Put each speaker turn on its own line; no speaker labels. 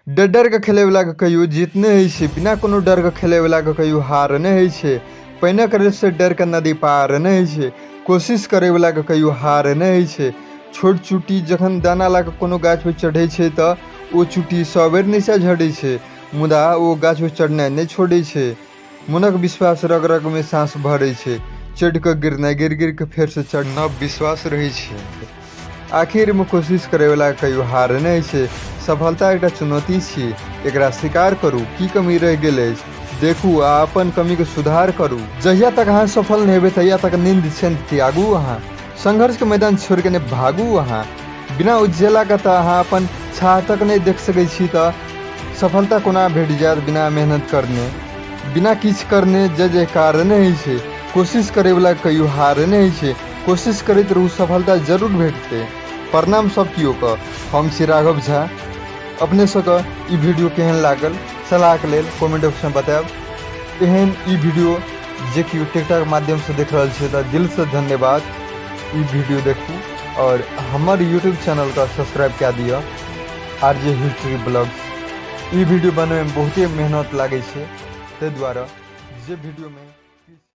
डर डर के खेले वाला के कहियो जीत नहीं है छे, बिना कोनो डर के खेले वाला के कहियो हार नहीं है छे। पहिने करे से डर के नदी पार नहीं है छे, कोशिश करे वाला के कहियो हार नहीं है छे। छोट चुटी जखन दाना ला के कोनो गाछ पे चढ़े छे त ओ चुटी सबेर नीचा झड़े छे, मुदा ओ गाछ पे चढ़ना नहीं छोड़े छे। मनक विश्वास रग रग में सांस भरे छे, चढ़ के गिरना, गिर गिर के फिर से चढ़ना विश्वास रहे छे। आखिर में कोशिश करे वाला कहियो हार नहीं छे। सफलता एक चुनौती छी, एकरा स्वीकार करू। की कमी रह गेल देखू आ अपन कमी के सुधार करू। जहिया तक अहाँ सफल नहीं हेबे तहिया तक नींद से त्यागू। अहाँ संघर्ष के मैदान छोड़ के नहीं भागू। अहाँ बिना उज्जला के अहाँ अपन छाह तक नहीं देख सकै छी त सफलता कोना भेट जायत बिना मेहनत करने, बिना किछ करने जय जयकार नहीं छे। कोशिश करे वाला कहियो हार नहीं छे, कोशिश करते रहू, सफलता जरूर भेटते। प्रणाम सब कियो का, हम छी राघव झा। अपने सबके ई वीडियो केहन लागल सलाह के लेल कमेंट बॉक्स में बताएब। एहन ई वीडियो जे कि टिकटॉक माध्यम से देख रहा छे त दिल से धन्यवाद। ई वीडियो देखू और हमार यूट्यूब चैनल का सब्सक्राइब कर दिया, आरजे हिस्ट्री ब्लॉग्स। ई वीडियो बने में बहुते मेहनत लागे छे, ते द्वारा जे वीडियो में